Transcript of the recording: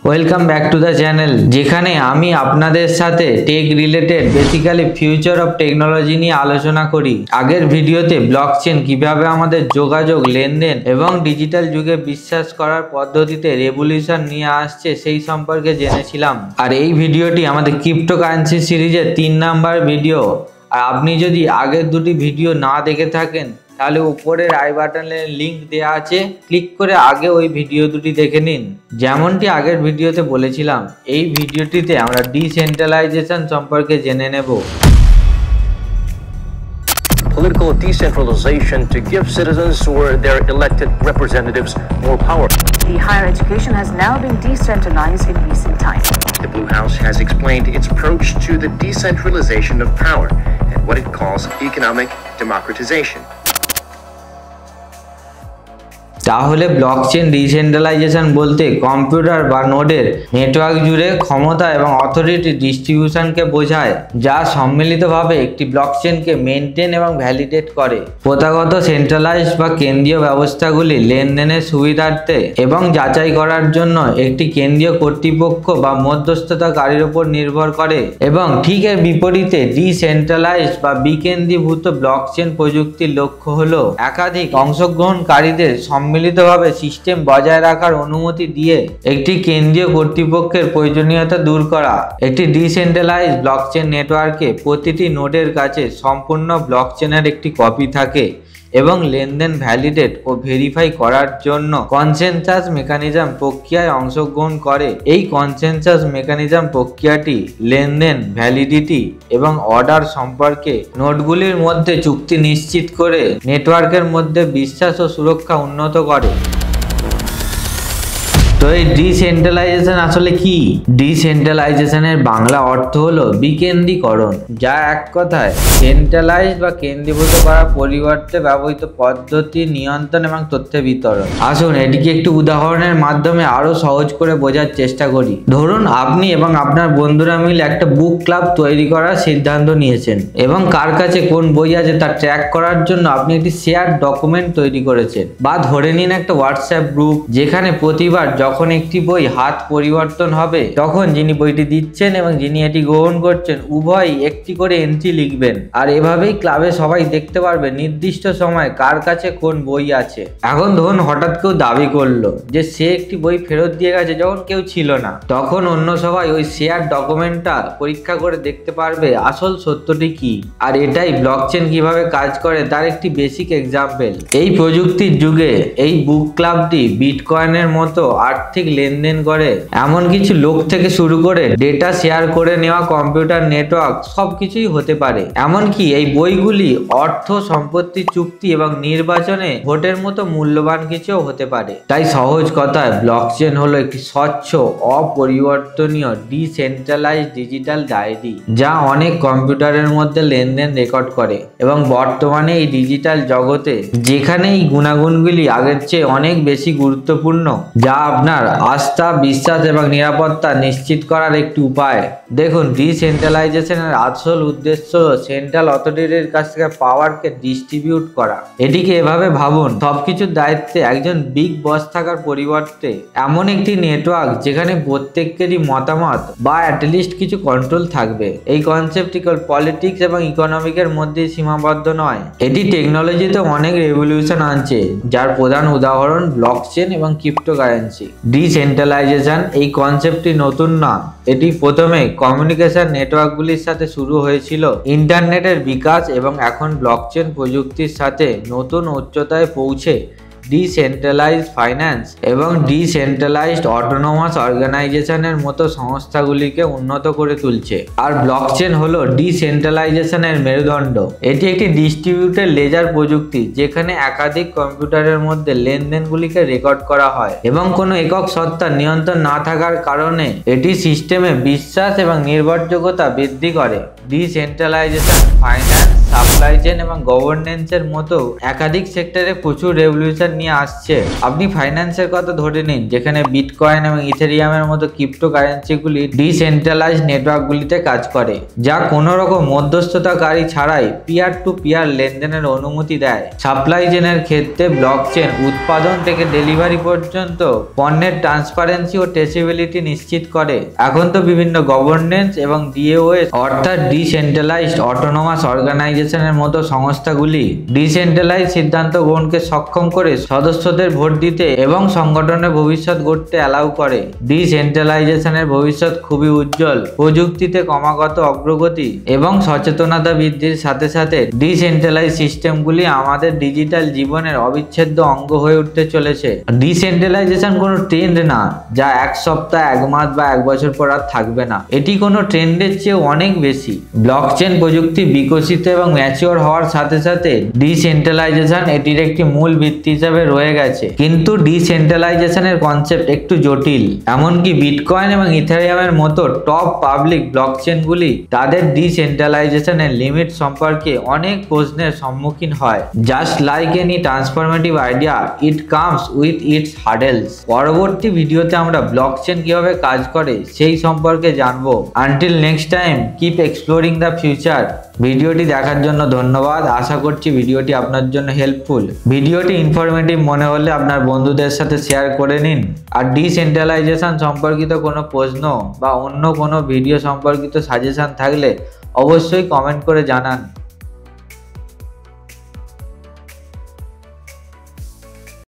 Welcome back to the channel, যেখানে আমি আপনাদের সাথে tech related basically future of technology নিয়ে আলোচনা করি। আগের ভিডিওতে ব্লকচেন কিভাবে আমাদের যোগাযোগ, লেনদেন এবং ডিজিটাল যুগে বিশ্বাস করার পদ্ধতিতে রেভলিউশন নিয়ে আসছে সেই সম্পর্কে জেনেছিলাম। আর এই ভিডিওটি আমাদের ক্রিপ্টোকারেন্সি সিরিজের 3 নাম্বার ভিডিও। আর আপনি যদি আগের দুটি ভিডিও না দেখে থাকেন তাহলে উপরের আই বাটনের লিংক দেওয়া আছে, ক্লিক করে আগে ওই ভিডিও দুটি দেখে নিন। যেমনটি আগের ভিডিওতে বলেছিলাম, এই ভিডিওটিতে আমরা ডিসেন্ট্রালাইজেশন সম্পর্কে জেনে নেব। Political decentralization to give citizens or their elected representatives more power. The higher education has now been decentralized in recent times. The Blue House has explained its approach to the decentralization of power and what it calls economic democratization. তাহলে blockchain decentralisation বলতে computer বা নোডের network জুড়ে ক্ষমতা এবং authority ডিস্ট্রিবিউশনকে বোঝায়, যা সম্মিলিতভাবে একটি ব্লকচেনকে মেনটেন এবং ভ্যালিডেট করে। প্রথাগত সেন্ট্রালাইজড বা কেন্দ্রীয় ব্যবস্থাগুলি লেনদেনের সুবিধার্থে এবং যাচাই করার জন্য একটি কেন্দ্রীয় কর্তৃপক্ষ বা মধ্যস্থতাকারীর উপর নির্ভর করে, এবং ঠিক এর বিপরীতে ডিসেন্ট্রালাইজড বা বিকেন্দ্রীভূত ব্লকচেন প্রযুক্তির লক্ষ্য হলো একাধিক অংশগ্রহণকারীদের সম্মিলিতভাবে সিস্টেম বজায় রাখার অনুমতি দিয়ে একটি কেন্দ্রীয় কর্তৃপক্ষের প্রয়োজনীয়তা দূর করা। একটি ডিসেন্ট্রালাইজড ব্লকচেন নেটওয়ার্কে প্রতিটি নোডের কাছে সম্পূর্ণ ব্লকচেনের একটি কপি থাকে এবং লেনদেন ভ্যালিডেট ও ভেরিফাই করার জন্য কনসেনসাস মেকানিজম প্রক্রিয়ায় অংশগ্রহণ করে। এই কনসেনসাস মেকানিজম প্রক্রিয়াটি লেনদেন, ভ্যালিডিটি এবং অর্ডার সম্পর্কে নোডগুলির মধ্যে চুক্তি নিশ্চিত করে নেটওয়ার্কের মধ্যে বিশ্বাস ও সুরক্ষা উন্নত করে। তো এই ডিসেন্ট্রালাইজেশন আসলে কি? ডিসেন্ট্রালাইজেশনের বাংলা অর্থ হলো বিকেন্দ্রীকরণ, যা এক কথায় সেন্ট্রালাইজড বা কেন্দ্রীভূত করার পরিবর্তে ব্যবহৃত পদ্ধতি, নিয়ন্ত্রণ এবং তথ্য বিতরণ। আসুন এটিকে একটি উদাহরণের মাধ্যমে আরো সহজ করে বোঝার চেষ্টা করি। ধরুন আপনি এবং আপনার বন্ধুরা মিলে একটা বুক ক্লাব তৈরি করার সিদ্ধান্ত নিয়েছেন এবং কার কাছে কোন বই আছে তা ট্র্যাক করার জন্য আপনি একটি শেয়ার ডকুমেন্ট তৈরি করেছেন। বা ধরে নিন একটা হোয়াটসঅ্যাপ গ্রুপ, যেখানে প্রতিবার যখন একটি বই হাত পরিবর্তন হবে তখন যিনি বইটি দিচ্ছেন এবং যিনি এটি গ্রহণ করছেন উভয়ই একটি করে এন্ট্রি লিখবেন। আর এভাবেই ক্লাবে সবাই দেখতে পারবে নির্দিষ্ট সময় কার কাছে কোন বই আছে। এখন ধরুন হঠাৎ কেউ দাবি করলো যে সে একটি বই ফেরত দিয়ে গেছে যখন কেউ ছিল না, তখন অন্য সবাই ওই শেয়ার ডকুমেন্টটা পরীক্ষা করে দেখতে পারবে আসল সত্যটি কি। আর এটাই ব্লকচেন কিভাবে কাজ করে তার একটি বেসিক এক্সাম্পল। এই প্রযুক্তির যুগে এই বুক ক্লাবটি বিটকয়েনের মতো আর্থিক লেনদেন করে এমন কিছু লোক থেকে শুরু করে ডেটা শেয়ার করে নেওয়া কম্পিউটার নেটওয়ার্ক সবকিছুই হতে পারে। এমনকি এই বইগুলি অর্থ, সম্পত্তি, চুক্তি এবং নির্বাচনে ভোটের মতো মূল্যবান কিছুও হতে পারে। তাই সহজ কথায় ব্লকচেন হলো একটি স্বচ্ছ, অপরিবর্তনীয় ডিসেন্ট্রালাইজড ডিজিটাল ডায়েরি, যা অনেক কম্পিউটারের মধ্যে লেনদেন রেকর্ড করে। এবং বর্তমানে এই ডিজিটাল জগতে যেখানে এই গুণাগুণগুলি আগের চেয়ে অনেক বেশি গুরুত্বপূর্ণ, যা আপনার আস্থা, বিশ্বাস এবং নিরাপত্তা নিশ্চিত করার একটি উপায়। দেখুন, ডিসেন্ট্রালাইজেশনের আসল উদ্দেশ্য সেন্ট্রাল অথরিটির কাছ থেকে পাওয়ারকে ডিস্ট্রিবিউট করা। এটিকে এভাবে ভাবুন, সবকিছুর দায়িত্বে একজন বিগ বস থাকার পরিবর্তে এমন একটি নেটওয়ার্ক যেখানে প্রত্যেকেরই মতামত বা অ্যাটলিস্ট কিছু কন্ট্রোল থাকবে। এই কনসেপ্টটি কেবল পলিটিক্স এবং ইকোনমিকের মধ্যে সীমাবদ্ধ নয়, এটি টেকনোলজিতে অনেক রেভলিউশন আনছে, যার প্রধান উদাহরণ ব্লকচেন এবং ক্রিপ্টোকারেন্সি। ডিসেন্ট্রালাইজেশন এই কনসেপ্টটি নতুন না, এটি প্রথমে কমিউনিকেশন নেটওয়ার্কগুলির সাথে শুরু হয়েছিল ইন্টারনেটের বিকাশ এবং এখন ব্লকচেন প্রযুক্তির সাথে নতুন উচ্চতায় পৌঁছে ডিসেন্ট্রালাইজড ফাইন্যান্স এবং ডিসেন্ট্রালাইজড অটোনোমাস অর্গানাইজেশনের মতো সংস্থাগুলিকে উন্নত করে তুলছে। আর ব্লকচেন হলো ডিসেন্ট্রালাইজেশনের মেরুদণ্ড। এটি একটি ডিস্ট্রিবিউটেড লেজার প্রযুক্তি যেখানে একাধিক কম্পিউটারের মধ্যে লেনদেনগুলিকে রেকর্ড করা হয় এবং কোনো একক সত্তার নিয়ন্ত্রণ না থাকার কারণে এটি সিস্টেমে বিশ্বাস এবং নির্ভরযোগ্যতা বৃদ্ধি করে। ডিসেন্ট্রালাইজেশন ফাইন্যান্স সাপ্লাই চেইন এবং গভর্নেন্সের মতো একাধিক সেক্টরে প্রচুর রেভলিউশন নিয়ে আসছে। আপনি ফাইন্যান্সের কথা ধরে নিন, যেখানে বিটকয়েন এবং ইথেরিয়ামের মতো ক্রিপ্টোকারেন্সিগুলি ডিসেন্ট্রালাইজ নেটওয়ার্কগুলিতে কাজ করে, যা কোনো রকম মধ্যস্থতাকারী ছাড়াই পিয়ার টু পিয়ার লেনদেনের অনুমতি দেয়। সাপ্লাই চেইনের ক্ষেত্রে ব্লকচেন উৎপাদন থেকে ডেলিভারি পর্যন্ত পণ্যের ট্রান্সপারেন্সি ও ট্রেসেবিলিটি নিশ্চিত করে। এখন তো বিভিন্ন গভর্নেন্স এবং ডিএওএস অর্থাৎ ডিসেন্ট্রালাইজড অটোনোমাস অর্গানাইজেশনের মতো সংস্থাগুলি ডিসেন্ট্রালাইজ সিদ্ধান্ত গ্রহণকে সক্ষম করে সদস্যদের ভোট দিতে এবং সংগঠনের ভবিষ্যৎ গড়তে অ্যালাউ করে। ডিসেন্ট্রালাইজেশনের ভবিষ্যৎ খুবই উজ্জ্বল। প্রযুক্তিতে ক্রমাগত অগ্রগতি এবং সচেতনতা বৃদ্ধির সাথে সাথে ডিসেন্ট্রালাইজ সিস্টেমগুলি আমাদের ডিজিটাল জীবনের অবিচ্ছেদ্য অঙ্গ হয়ে উঠতে চলেছে। ডিসেন্ট্রালাইজেশন কোনো ট্রেন্ড না যা এক সপ্তাহ, এক মাস বা এক বছর পর আর থাকবে না। এটি কোনো ট্রেন্ডের চেয়ে অনেক বেশি। ব্লকচেন প্রযুক্তি বিকশিত এবং ম্যাচিওর হওয়ার সাথে সাথে ডিসেন্ট্রালাইজেশন এটির একটি মূল ভিত্তি হিসাবে রয়ে গেছে। কিন্তু ডিসেন্ট্রালাইজেশনের কনসেপ্ট একটু জটিল। এমনকি বিটকয়েন এবং ইথেরিয়ামের মতো টপ পাবলিক ব্লকচেনগুলি তাদের ডিসেন্ট্রালাইজেশনের লিমিট সম্পর্কে অনেক প্রশ্নের সম্মুখীন হয়। Just like any transformative idea, it comes with its hurdles. পরবর্তী ভিডিওতে আমরা ব্লকচেন কিভাবে কাজ করে সেই সম্পর্কে জানবো। Until next time, keep exploring the future. ভিডিওটি দেখার জন্য ধন্যবাদ। আশা করছি ভিডিওটি আপনার জন্য হেল্পফুল। ভিডিওটি ইনফরমেটিভ মনে হলে আপনার বন্ধুদের সাথে শেয়ার করে নিন। আর ডিসেন্ট্রালাইজেশন সম্পর্কিত কোনো প্রশ্ন বা অন্য কোনো ভিডিও সম্পর্কিত সাজেশন থাকলে অবশ্যই কমেন্ট করে জানান।